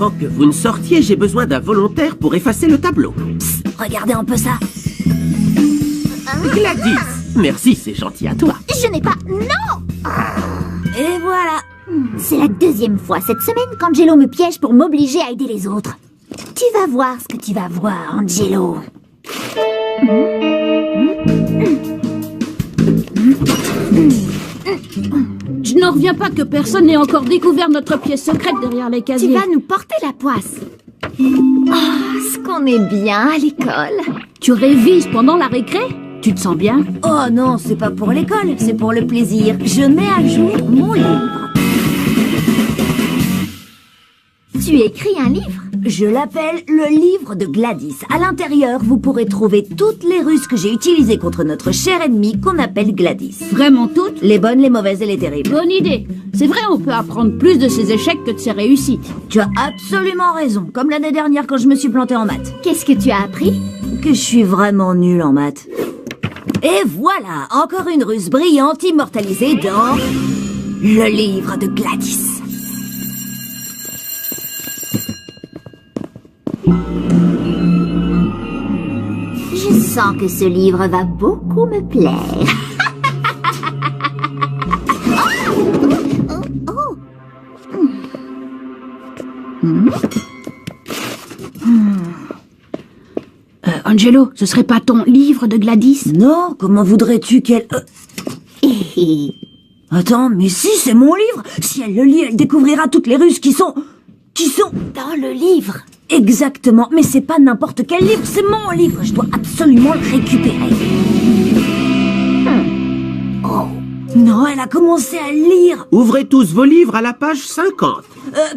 Avant que vous ne sortiez, j'ai besoin d'un volontaire pour effacer le tableau. Psst, regardez un peu ça. Gladys! Merci, c'est gentil à toi. Je n'ai pas... Non! Et voilà. C'est la deuxième fois cette semaine qu'Angelo me piège pour m'obliger à aider les autres. Tu vas voir ce que tu vas voir, Angelo. Je n'en reviens pas que personne n'ait encore découvert notre pièce secrète derrière les casiers. Tu vas nous porter la poisse. Oh, ce qu'on est bien à l'école. Tu révises pendant la récré? Tu te sens bien? Oh non, c'est pas pour l'école, c'est pour le plaisir. Je mets à jour mon livre. Tu écris un livre? Je l'appelle le livre de Gladys. À l'intérieur, vous pourrez trouver toutes les ruses que j'ai utilisées contre notre cher ennemi qu'on appelle Gladys. Vraiment toutes? Les bonnes, les mauvaises et les terribles. Bonne idée. C'est vrai, on peut apprendre plus de ses échecs que de ses réussites. Tu as absolument raison, comme l'année dernière quand je me suis plantée en maths. Qu'est-ce que tu as appris? Que je suis vraiment nulle en maths. Et voilà, encore une ruse brillante immortalisée dans le livre de Gladys. Je sens que ce livre va beaucoup me plaire. Angelo, ce serait pas ton livre de Gladys? Non, comment voudrais-tu qu'elle... Attends, mais si, c'est mon livre. Si elle le lit, elle découvrira toutes les ruses qui sont... Dans le livre. Exactement, mais c'est pas n'importe quel livre, c'est mon livre. Je dois absolument le récupérer. Oh. Non, elle a commencé à lire. Ouvrez tous vos livres à la page 50.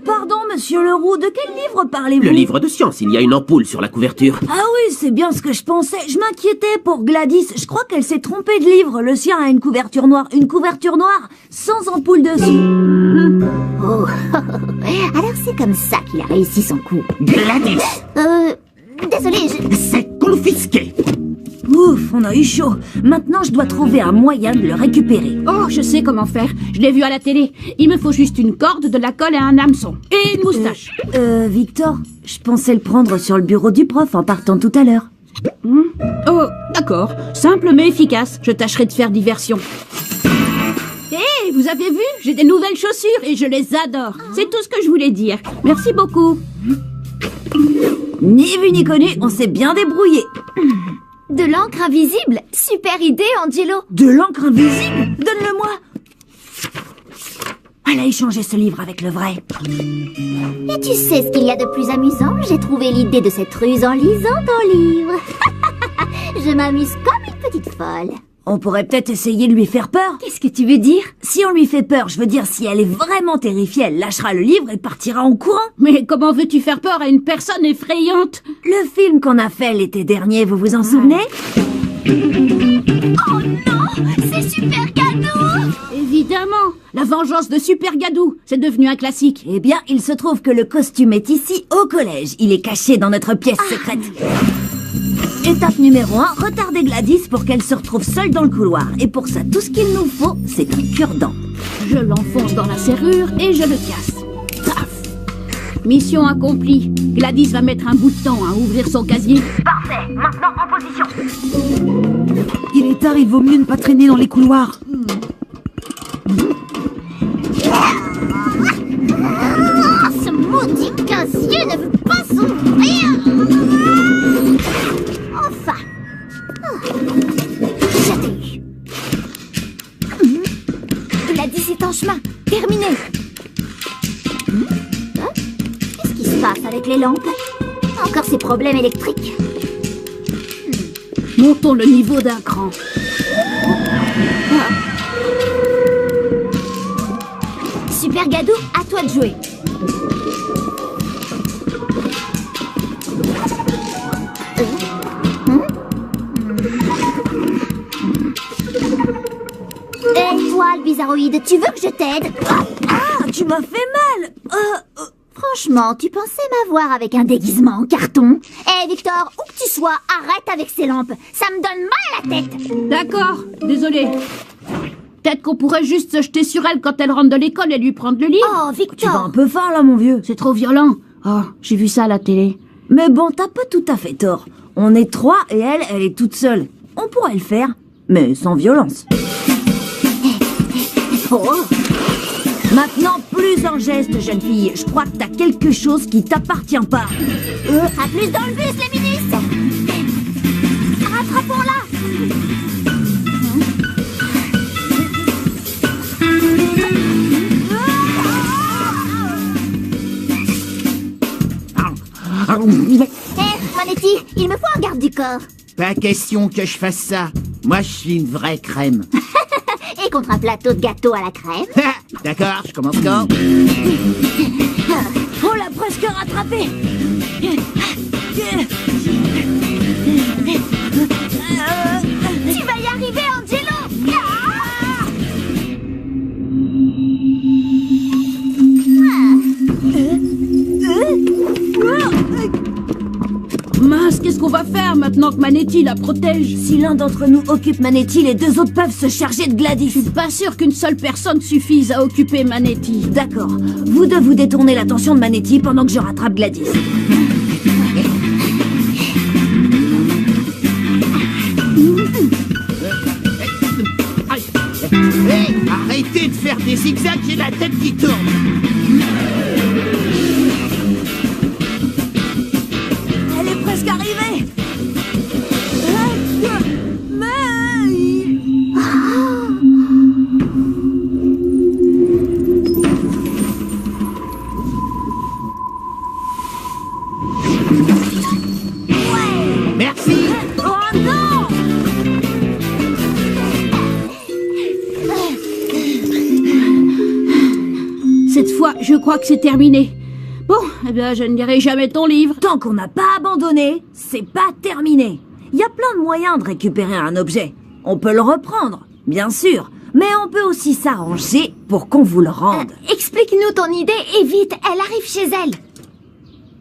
Pardon, monsieur Leroux, de quel livre parlez-vous? Le livre de science, il y a une ampoule sur la couverture. Ah oui, c'est bien ce que je pensais. Je m'inquiétais pour Gladys. Je crois qu'elle s'est trompée de livre. Le sien a une couverture noire. Une couverture noire sans ampoule dessus. Oh. Alors c'est comme ça qu'il a réussi son coup. Gladys! Désolé, C'est confisqué! Ouf, on a eu chaud. Maintenant, je dois trouver un moyen de le récupérer. Oh, je sais comment faire. Je l'ai vu à la télé. Il me faut juste une corde, de la colle et un hameçon. Et une moustache. Victor, je pensais le prendre sur le bureau du prof en partant tout à l'heure. Oh, d'accord. Simple mais efficace. Je tâcherai de faire diversion. Hé, vous avez vu? J'ai des nouvelles chaussures et je les adore. C'est tout ce que je voulais dire. Merci beaucoup. Ni vu ni connu, on s'est bien débrouillé. de l'encre invisible. Super idée, Angelo. De l'encre invisible? Donne-le-moi. Elle a échangé ce livre avec le vrai. Et tu sais ce qu'il y a de plus amusant? J'ai trouvé l'idée de cette ruse en lisant ton livre. Je m'amuse comme une petite folle. On pourrait peut-être essayer de lui faire peur. Qu'est-ce que tu veux dire? Si on lui fait peur, je veux dire, si elle est vraiment terrifiée, elle lâchera le livre et partira en courant. Mais comment veux-tu faire peur à une personne effrayante? Le film qu'on a fait l'été dernier, vous vous en souvenez? Oh non! C'est Super Gadou! Évidemment! La vengeance de Super Gadou, c'est devenu un classique. Eh bien, il se trouve que le costume est ici, au collège. Il est caché dans notre pièce secrète. Étape numéro 1, retarder Gladys pour qu'elle se retrouve seule dans le couloir. Et pour ça, tout ce qu'il nous faut, c'est un cure-dent. Je l'enfonce dans la serrure et je le casse. Paf! Mission accomplie. Gladys va mettre un bout de temps à ouvrir son casier. Parfait, maintenant en position. Il est tard, il vaut mieux ne pas traîner dans les couloirs. Ce maudit casier ne veut pas s'ouvrir! Enfin! Je t'ai eu. Gladys est en chemin. Terminé. Qu'est-ce qui se passe avec les lampes? Encore ces problèmes électriques. Montons le niveau d'un cran. Super Gadou, à toi de jouer. Et toi, le bizarroïde, tu veux que je t'aide? Ah, tu m'as fait mal. Franchement, tu pensais m'avoir avec un déguisement en carton? Eh Victor, où que tu sois, arrête avec ces lampes. Ça me donne mal à la tête. D'accord, désolé. Peut-être qu'on pourrait juste se jeter sur elle quand elle rentre de l'école et lui prendre le livre. Oh, Tu vas un Victor. peu fort là, mon vieux. C'est trop violent. Oh, j'ai vu ça à la télé. Mais bon, t'as pas tout à fait tort. On est 3 et elle est toute seule. On pourrait le faire, mais sans violence. Oh, Maintenant, plus en geste, jeune fille. Je crois que t'as quelque chose qui t'appartient pas. à plus dans le bus, les ministres. Rattrapons-la. Manetti, il me faut un garde du corps. Pas question que je fasse ça. Moi, je suis une vraie crème. Et contre un plateau de gâteau à la crème. D'accord, je commence quand? On l'a presque rattrapé. Tu vas y arriver, Angelo. Mince, qu'est-ce qu'on va faire maintenant que Manetti la protège? Si l'un d'entre nous occupe Manetti, les deux autres peuvent se charger de Gladys. Je suis pas sûre qu'une seule personne suffise à occuper Manetti. D'accord. Vous deux vous détournez l'attention de Manetti pendant que je rattrape Gladys. Hey, arrêtez de faire des zigzags, j'ai la tête qui tourne. Elle est presque arrivée. Merci. Oh non! Cette fois, je crois que c'est terminé. Bon, eh bien, je ne lirai jamais ton livre. Tant qu'on n'a pas abandonné, c'est pas terminé. Il y a plein de moyens de récupérer un objet. On peut le reprendre, bien sûr, mais on peut aussi s'arranger pour qu'on vous le rende. Explique-nous ton idée et vite, elle arrive chez elle.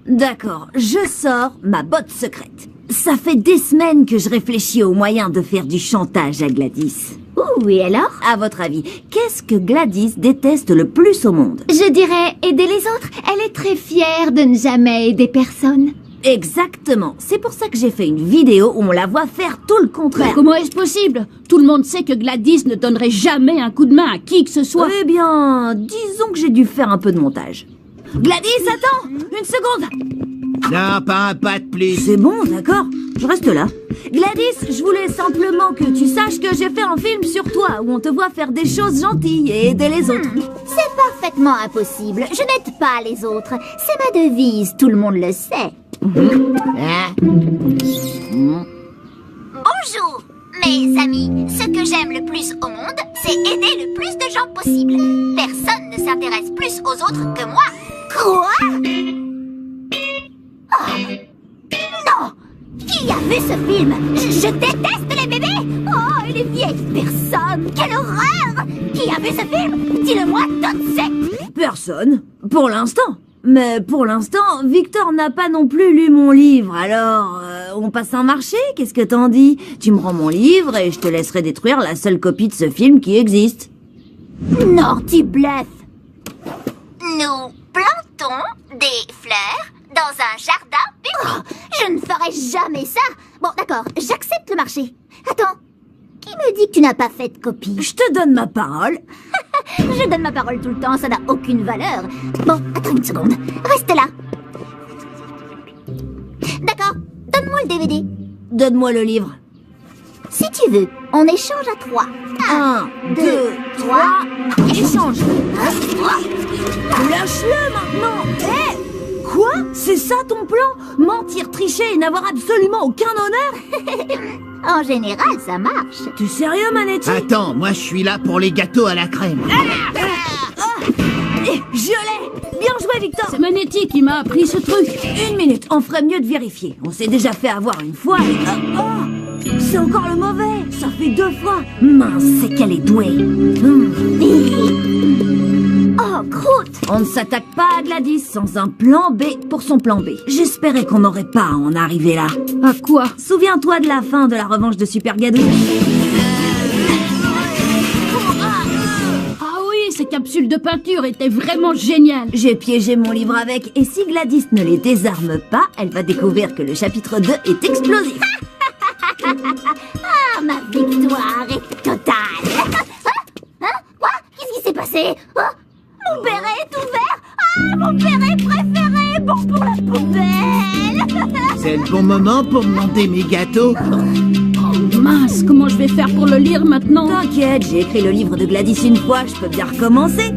D'accord, je sors ma botte secrète. Ça fait des semaines que je réfléchis aux moyens de faire du chantage à Gladys. Ouh, et alors? À votre avis, qu'est-ce que Gladys déteste le plus au monde? Je dirais aider les autres. Elle est très fière de ne jamais aider personne. Exactement, c'est pour ça que j'ai fait une vidéo où on la voit faire tout le contraire. Comment est-ce possible? Tout le monde sait que Gladys ne donnerait jamais un coup de main à qui que ce soit. Eh bien, disons que j'ai dû faire un peu de montage. Gladys, attends! Une seconde! Non, pas un pas de plus. C'est bon, d'accord, je reste là. Gladys, je voulais simplement que tu saches que j'ai fait un film sur toi où on te voit faire des choses gentilles et aider les autres. C'est parfaitement impossible. Je n'aide pas les autres. C'est ma devise, tout le monde le sait. Hein? Bonjour, mes amis. Ce que j'aime le plus au monde, c'est aider le plus de gens possible. Personne ne s'intéresse plus aux autres que moi. Quoi? Oh. Non! Qui a vu ce film? Je déteste les bébés! Oh, et les vieilles personnes! Quelle horreur! Qui a vu ce film? Dis-le-moi tout de suite! Personne, pour l'instant. Mais pour l'instant, Victor n'a pas non plus lu mon livre, alors on passe un marché, qu'est-ce que t'en dis? Tu me rends mon livre et je te laisserai détruire la seule copie de ce film qui existe. Non, tu bluffes! Nous plantons des fleurs dans un jardin public. Je ne ferai jamais ça. Bon, d'accord, j'accepte le marché. Attends, qui me dit que tu n'as pas fait de copie? Je te donne ma parole. Je donne ma parole tout le temps, ça n'a aucune valeur. Bon, attends une seconde, reste là. D'accord, donne-moi le DVD. Donne-moi le livre. Si tu veux, on échange à 3. 1, 2, 3, échange. Lâche-le maintenant. Hé! Quoi? C'est ça ton plan? Mentir, tricher et n'avoir absolument aucun honneur? En général, ça marche. T'es sérieux, Manetti? Attends, moi je suis là pour les gâteaux à la crème. Je l'ai! Bien joué, Victor! C'est Manetti qui m'a appris ce truc. Une minute, on ferait mieux de vérifier. On s'est déjà fait avoir une fois et... c'est encore le mauvais! Ça fait 2 fois! Mince, c'est qu'elle est douée! Oh, croûte! On ne s'attaque pas à Gladys sans un plan B pour son plan B. J'espérais qu'on n'aurait pas à en arriver là. À quoi? Souviens-toi de la fin de la revanche de Super Gadou? Ah oui, c'est qu'un capsules de peinture étaient vraiment géniales. J'ai piégé mon livre avec, et si Gladys ne les désarme pas, elle va découvrir que le chapitre 2 est explosif. Ah, ma victoire est totale. Quoi? Qu'est-ce qui s'est passé? Mon béret est ouvert. Ah, mon béret préféré, bon pour la poubelle. C'est le bon moment pour demander mes gâteaux. Oh mince, comment je vais faire pour le lire maintenant? T'inquiète, j'ai écrit le livre de Gladys une fois, je peux bien recommencer.